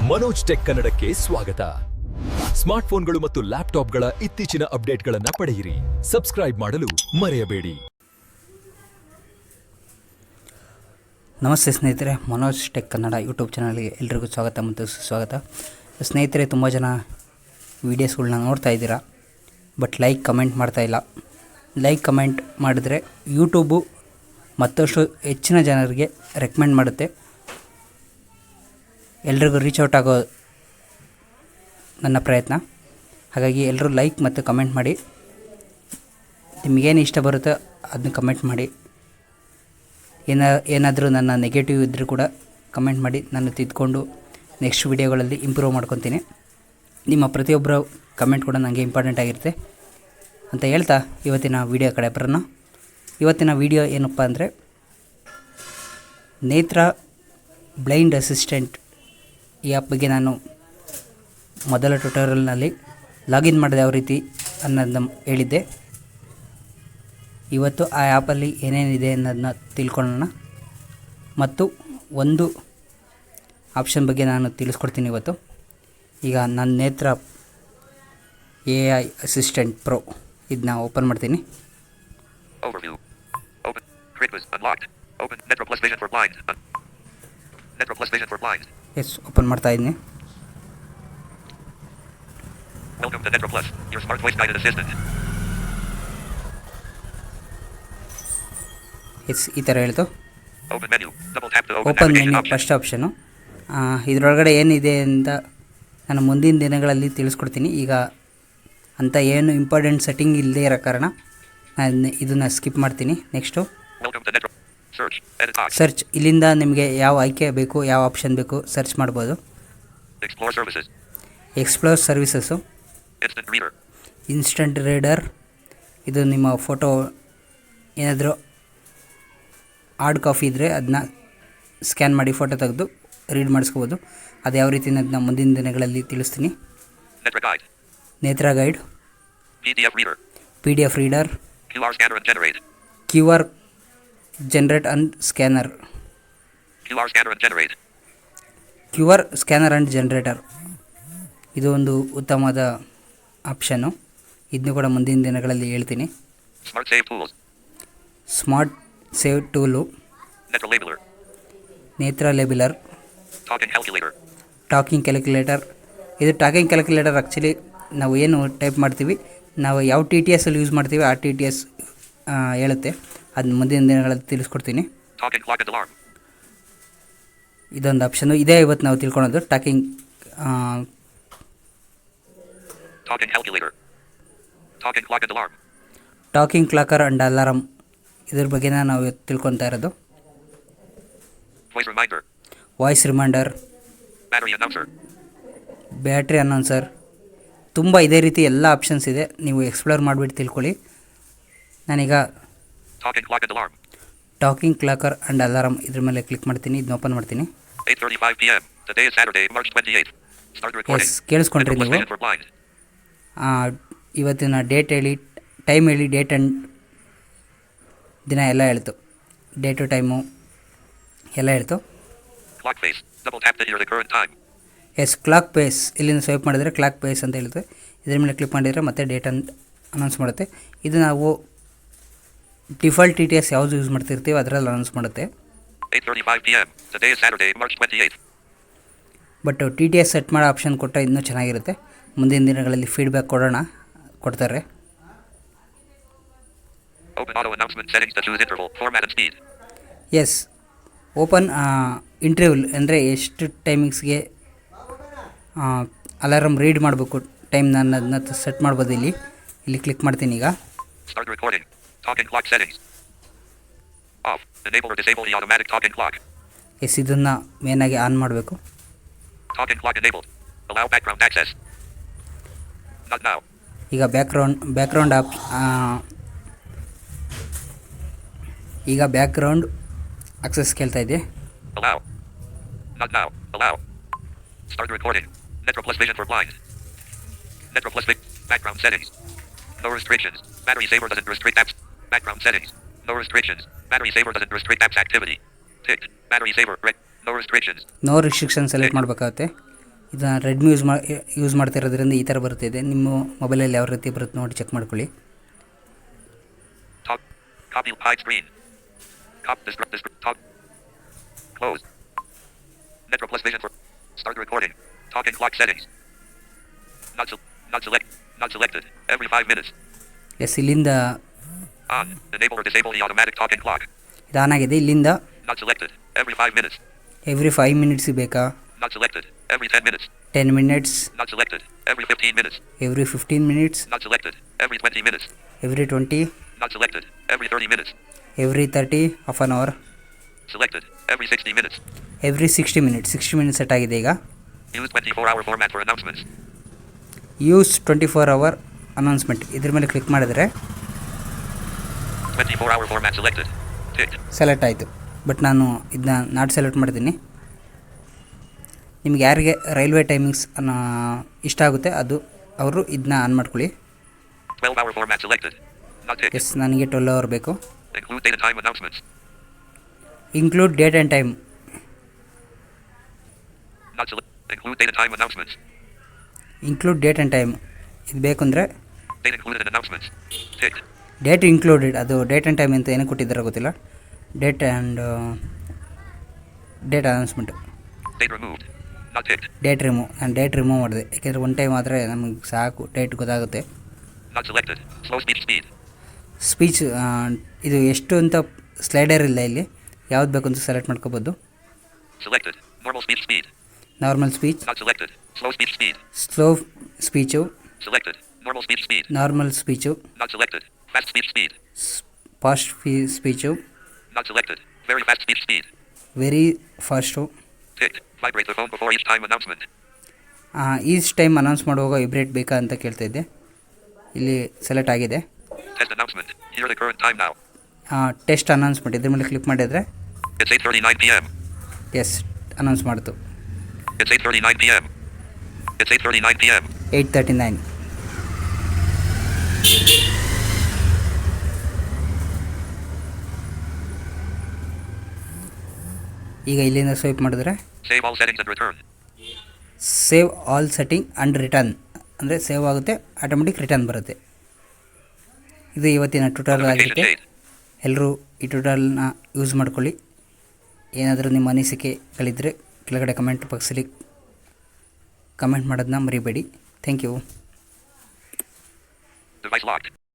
Manoj tech ಕನ್ನಡಕ್ಕೆ ಸ್ವಾಗತ. ಸ್ಮಾರ್ಟ್ಫೋನ್ಗಳು ಮತ್ತು ಲ್ಯಾಪ್ಟಾಪ್ಗಳ ಇತ್ತೀಚಿನ ಅಪ್ಡೇಟ್ಗಳನ್ನು ಪಡೆಯಿರಿ. ಸಬ್ಸ್ಕ್ರೈಬ್ ಮಾಡಲು ಮರೆಯಬೇಡಿ. ನಮಸ್ತೆ ಸ್ನೇಹಿತರೆ, ಮನೋಜ್ ಟೆಕ್ ಕನ್ನಡ ಯೂಟ್ಯೂಬ್ ಚಾನಲ್ಗೆ ಎಲ್ರಿಗೂ ಸ್ವಾಗತ ಮತ್ತು ಸುಸ್ವಾಗತ. ಸ್ನೇಹಿತರೆ, ತುಂಬ ಜನ ವೀಡಿಯೋಸ್ಗಳನ್ನ ನೋಡ್ತಾ ಇದ್ದೀರಾ, ಬಟ್ ಲೈಕ್ ಕಮೆಂಟ್ ಮಾಡ್ತಾಯಿಲ್ಲ. ಲೈಕ್ ಕಮೆಂಟ್ ಮಾಡಿದ್ರೆ ಯೂಟ್ಯೂಬು ಮತ್ತಷ್ಟು ಹೆಚ್ಚಿನ ಜನರಿಗೆ ರೆಕಮೆಂಡ್ ಮಾಡುತ್ತೆ, ಎಲ್ರಿಗೂ ರೀಚ್ ಔಟ್ ಆಗೋ ನನ್ನ ಪ್ರಯತ್ನ. ಹಾಗಾಗಿ ಎಲ್ಲರೂ ಲೈಕ್ ಮತ್ತು ಕಮೆಂಟ್ ಮಾಡಿ. ನಿಮಗೇನು ಇಷ್ಟ ಬರುತ್ತೋ ಅದನ್ನ ಕಮೆಂಟ್ ಮಾಡಿ. ಏನಾದರೂ ನನ್ನ ನೆಗೆಟಿವ್ ಇದ್ದರೂ ಕೂಡ ಕಮೆಂಟ್ ಮಾಡಿ, ನಾನು ತಿದ್ದುಕೊಂಡು ನೆಕ್ಸ್ಟ್ ವಿಡಿಯೋಗಳಲ್ಲಿ ಇಂಪ್ರೂವ್ ಮಾಡ್ಕೊತೀನಿ. ನಿಮ್ಮ ಪ್ರತಿಯೊಬ್ಬರ ಕಮೆಂಟ್ ಕೂಡ ನನಗೆ ಇಂಪಾರ್ಟೆಂಟ್ ಆಗಿರುತ್ತೆ ಅಂತ ಹೇಳ್ತಾ ಇವತ್ತಿನ ವಿಡಿಯೋ ಕಡೆ ಬರೋಣ. ಇವತ್ತಿನ ವಿಡಿಯೋ ಏನಪ್ಪ ಅಂದರೆ, ನೇತ್ರ ಬ್ಲೈಂಡ್ ಅಸಿಸ್ಟೆಂಟ್ ಈ ಆ್ಯಪ್ ಬಗ್ಗೆ ನಾನು ಮೊದಲ ಟ್ಯುಟೋರಿಯಲ್ನಲ್ಲಿ ಲಾಗಿನ್ ಮಾಡಿದೆ ಯಾವ ರೀತಿ ಅನ್ನೋದನ್ನ ಹೇಳಿದ್ದೆ. ಇವತ್ತು ಆ ಆ್ಯಪಲ್ಲಿ ಏನೇನಿದೆ ಅನ್ನೋದನ್ನ ತಿಳ್ಕೊಳ್ಳೋಣ ಮತ್ತು ಒಂದು ಆಪ್ಷನ್ ಬಗ್ಗೆ ನಾನು ತಿಳಿಸ್ಕೊಡ್ತೀನಿ ಇವತ್ತು. ಈಗ ನನ್ನ ನೇತ್ರ AI ಅಸಿಸ್ಟೆಂಟ್ ಪ್ರೋ ಇದನ್ನ ಓಪನ್ ಮಾಡ್ತೀನಿ. ಎಸ್, ಓಪನ್ ಮಾಡ್ತಾ ಇದ್ದೀನಿ. Welcome to Netra Plus, your smart voice guided assistant. Yes, ಈ ಥರ ಹೇಳ್ತು. Open menu, double tap to open open navigation menu option. First option. ಇದರೊಳಗಡೆ ಏನಿದೆ ಅಂತ ನಾನು ಮುಂದಿನ ದಿನಗಳಲ್ಲಿ ತಿಳಿಸ್ಕೊಡ್ತೀನಿ. ಈಗ ಅಂತ ಏನು ಇಂಪಾರ್ಟೆಂಟ್ ಸೆಟ್ಟಿಂಗ್ ಇಲ್ಲದೆ ಇರೋ ಕಾರಣ ನಾನು ಇದನ್ನು ಸ್ಕಿಪ್ ಮಾಡ್ತೀನಿ. Next Welcome to Netra. Search, edit box. Search. ಇಲ್ಲಿಂದ ನಿಮಗೆ ಯಾವ ಆಯ್ಕೆ ಬೇಕು, ಯಾವ ಆಪ್ಷನ್ ಬೇಕು ಸರ್ಚ್ ಮಾಡ್ಬೋದು. Explore services. Explore services, Instant reader. Instant reader. ಇದು ನಿಮ್ಮ ಫೋಟೋ ಏನಾದರೂ ಹಾರ್ಡ್ ಕಾಪಿ ಇದ್ದರೆ ಅದನ್ನ ಸ್ಕ್ಯಾನ್ ಮಾಡಿ ಫೋಟೋ ತೆಗೆದು ರೀಡ್ ಮಾಡಿಸ್ಕೋಬೋದು. ಅದು ಯಾವ ರೀತಿ ಅನ್ನೋದನ್ನ ಮುಂದಿನ ದಿನಗಳಲ್ಲಿ ತಿಳಿಸ್ತೀನಿ. Netra guide. ನೇತ್ರ guide, PDF reader. PDF reader, QR scanner and generate. QR generate and scanner. QR scanner and generate. QR scanner and generator ಇದು ಒಂದು ಉತ್ತಮವಾದ ಆಪ್ಷನ್ನು. ಇದನ್ನು ಕೂಡ ಮುಂದಿನ ದಿನಗಳಲ್ಲಿ ಹೇಳ್ತೀನಿ. Smart save tools. Smart save tool, Netra labeler. ನೇತ್ರ ಲೇಬಿಲರ್, Talking calculator. Talking calculator. ಇದು ಟಾಕಿಂಗ್ ಕ್ಯಾಲ್ಕುಲೇಟರ್ ಆ್ಯಕ್ಚುಲಿ ನಾವು ಏನು ಟೈಪ್ ಮಾಡ್ತೀವಿ, ನಾವು ಯಾವ TTS ಅಲ್ಲಿ ಯೂಸ್ ಮಾಡ್ತೀವಿ ಆ TTS ಹೇಳುತ್ತೆ. ಅದನ್ನ ಮುಂದಿನ ದಿನಗಳಲ್ಲಿ ತಿಳಿಸ್ಕೊಡ್ತೀನಿ. Talking clock and alarm. ಇದೊಂದು ಆಪ್ಷನ್ನು ಇದೆ ಇವತ್ತು ನಾವು ತಿಳ್ಕೊಳೋದು. Talking Talking calculator. Talking clock and alarm. Talking clock and alarm ಇದ್ರ ಬಗ್ಗೆನ ನಾವು ಇವತ್ತು ತಿಳ್ಕೊತಾ ಇರೋದು. Voice reminder. Voice reminder, Battery announcer. Battery announcer. ತುಂಬ ಇದೇ ರೀತಿ ಎಲ್ಲ ಆಪ್ಷನ್ಸ್ ಇದೆ, ನೀವು ಎಕ್ಸ್ಪ್ಲೋರ್ ಮಾಡಿಬಿಟ್ಟು ತಿಳ್ಕೊಳ್ಳಿ. ನಾನೀಗ Talking clock and alarm. Talking clock and alarm ಇದ್ರ ಮೇಲೆ ಕ್ಲಿಕ್ ಮಾಡ್ತೀನಿ. ಇದನ್ನ ಓಪನ್ ಮಾಡ್ತೀನಿ. 8:35 p.m. Today is Saturday, March 28th. Start recording. Yes, ಕೇಳಿಸ್ಕೊಂಡ್ರಿ Netra Plus ನೀವು. vision for blind. ಇವತ್ತಿನ ಡೇಟ್ ಹೇಳಿ, ಟೈಮ್ ಹೇಳಿ, ಡೇಟ್ ಆ್ಯಂಡ್ ದಿನ ಎಲ್ಲ ಹೇಳ್ತು. ಡೇಟು ಟೈಮು ಎಲ್ಲ ಹೇಳ್ತು. Clock face. Double tap to hear the current time. Yes, clock face. ಇಲ್ಲಿಂದ ಸ್ವೈಪ್ ಮಾಡಿದರೆ ಕ್ಲಾಕ್ ಪೇಸ್ ಅಂತ ಹೇಳುತ್ತೆ. ಇದ್ರ ಮೇಲೆ ಕ್ಲಿಕ್ ಮಾಡಿದರೆ ಮತ್ತೆ ಡೇಟ್ ಅಂತ ಅನೌನ್ಸ್ ಮಾಡುತ್ತೆ. ಇದು ನಾವು ಡಿಫಾಲ್ಟ್ TTS ಯಾವುದು ಯೂಸ್ ಮಾಡ್ತಿರ್ತೀವಿ ಅದರಲ್ಲಿ ಅನೌನ್ಸ್ ಮಾಡುತ್ತೆ. 8:35 p.m. Today is Saturday, March 28th. But TTS set ಮಾಡೋ ಆಪ್ಷನ್ ಕೊಟ್ಟರೆ ಇನ್ನೂ ಚೆನ್ನಾಗಿರುತ್ತೆ. ಮುಂದಿನ ದಿನಗಳಲ್ಲಿ ಫೀಡ್ಬ್ಯಾಕ್ ಕೊಡ್ತಾರೆ. Open auto announcement settings to choose interval, format and speed. Yes, open interval ಅಂದರೆ ಎಷ್ಟು ಟೈಮಿಂಗ್ಸ್ಗೆ ಅಲಾರಮ್ ರೀಡ್ ಮಾಡಬೇಕು ಟೈಮ್, ನಾನು ಅದನ್ನ ಸೆಟ್ ಮಾಡ್ಬೋದು. ಇಲ್ಲಿ ಕ್ಲಿಕ್ ಮಾಡ್ತೀನಿ. ಈಗ Start recording. Talking clock settings. Off. Enable or disable the automatic talking clock. Yes, ಇದನ್ನು ಮೇನಾಗಿ ಆನ್ ಮಾಡಬೇಕು. Talking clock enabled. Allow background access. Not now. ಈಗ ಬ್ಯಾಕ್ಗ್ರೌಂಡ್ ಆಕ್ಸೆಸ್ ಕೇಳ್ತಾ ಇದೆ. Allow. Not now. Allow. Start recording. Netra Plus vision for blind. Netra Plus background settings. No restrictions. Battery saver doesn't restrict apps. Background settings. No restrictions. Battery saver doesn't restrict apps activity. Ticked. Battery saver. Red. No restrictions. No restriction select ಮಾಡಬೇಕಾಗುತ್ತೆ. ಇದನ್ನು Redmi use ಮಾಡ್ತಿರೋದ್ರಿಂದ ಈ ಥರ ಬರ್ತಿದೆ. ನಿಮ್ಮ ಮೊಬೈಲಲ್ಲಿ ಯಾವ ರೀತಿ ಬರುತ್ತೆ ನೋಡಿ ಚೆಕ್ ಮಾಡ್ಕೊಳ್ಳಿ. Talk. Copy. Hide screen. Talk. Close. Metro Plus Vision for. Start recording. Talking clock settings. Not selected. Every 5 minutes. S, ಇಲ್ಲಿಂದ On. Enable or disable the automatic talking clock. ಇದು ಆನ್ ಆಗಿದೆ. ಇಲ್ಲಿಂದ Not selected. Every 5 minutes. Every 5 ಮಿನಿಟ್ಸಿಗೆ ಬೇಕಾ, Not selected. Every 10 minutes. 10 minutes, Not selected. Every 15 minutes. Every 15 minutes, Not selected. Every 20 minutes. Every 20, Not selected. Every 30 minutes. Every 30, half an hour, Selected. Every 60 minutes. ಎವ್ರಿ 60 minutes. 60 minutes set ಆಗಿದೆ. ಈಗ Use 24-hour format for announcements. Use 24 hour announcement ಇದ್ರ ಮೇಲೆ click ಮಾಡಿದ್ರೆ 24-hour format selected. Ticked. Select ಆಯಿತು. But ನಾನು ಇದನ್ನ not select ಮಾಡ್ತೀನಿ. ನಿಮ್ಗೆ ಯಾರಿಗೆ ರೈಲ್ವೆ ಟೈಮಿಂಗ್ಸ್ ಇಷ್ಟ ಆಗುತ್ತೆ ಅವರು ಇದನ್ನ ಆನ್ ಮಾಡ್ಕೊಳ್ಳಿ. 12-hour format selected. Not ticked. Yes, ನನಗೆ 12 ಅವರ್ ಬೇಕು. Include date and time announcements. Include date and time. Include date and time announcements. Include date and time ಇದು ಬೇಕು ಅಂದರೆ Date included in announcements. Ticked. Date included. ಅದು date and time ಅಂತ ಏನೂ ಕೊಟ್ಟಿದ್ದಾರೆ ಗೊತ್ತಿಲ್ಲ. Date announcement. Date removed. Not ticked. Date ನಾನು date remove ಮಾಡಿದೆ, ಯಾಕೆಂದರೆ ಒನ್ ಟೈಮ್ ಆದರೆ ನಮಗೆ ಸಾಕು, ಡೇಟ್ ಗೊತ್ತಾಗುತ್ತೆ. Not selected. Slow speech speed. Speech ಇದು ಎಷ್ಟು ಅಂತ ಸ್ಲೈಡರ್ ಇಲ್ಲ, ಇಲ್ಲಿ ಯಾವ್ದು ಬೇಕು ಅಂತ ಸೆಲೆಕ್ಟ್ ಮಾಡ್ಕೋಬೋದು. Selected. Normal speech speed. Normal speech, Not selected. Slow speech speed. Slow speech, Selected. Normal speech speed. Normal speech, Not selected. Fast speech speed. Fast speech, Not selected. Very fast speech speed. Very fast. Ticked. Vibrate the phone before each time announcement. Each time announce ಮಾಡುವಾಗ vibrate ಬೇಕಾ ಅಂತ ಕೇಳ್ತಾ ಇದ್ದೆ. ಇಲ್ಲಿ select ಆಗಿದೆ. Test announcement. Hear the current time now. Test announcement ಇದ್ರ ಮೇಲೆ click ಮಾಡಿದರೆ It's 8:39 p.m. ಎಸ್ ಅನೌನ್ಸ್ ಮಾಡ್ತು. It's 8:39 p.m. It's 8:39 p.m. 8:39. ಈಗ ಇಲ್ಲಿಂದ ಸ್ವೈಪ್ ಮಾಡಿದ್ರೆ Save all settings and return. Save all setting and return ಅಂದರೆ ಸೇವ್ ಆಗುತ್ತೆ, ಆಟೋಮೆಟಿಕ್ ರಿಟರ್ನ್ ಬರುತ್ತೆ. ಇದು ಇವತ್ತಿನ ಟ್ಯೂಟೋರಿಯಲ್ Notification ಆಗಿರುತ್ತೆ. date. ಎಲ್ಲರೂ ಈ ಟ್ಯೂಟೋರಿಯಲ್ನ ಯೂಸ್ ಮಾಡ್ಕೊಳ್ಳಿ. ಏನಾದರೂ ನಿಮ್ಮ ಅನಿಸಿಕೆಗಳಿದ್ದರೆ ಕೆಳಗಡೆ ಕಮೆಂಟ್ ಬಾಕ್ಸಲ್ಲಿ ಕಮೆಂಟ್ ಮಾಡೋದನ್ನ ಮರಿಬೇಡಿ. Thank you. Device locked.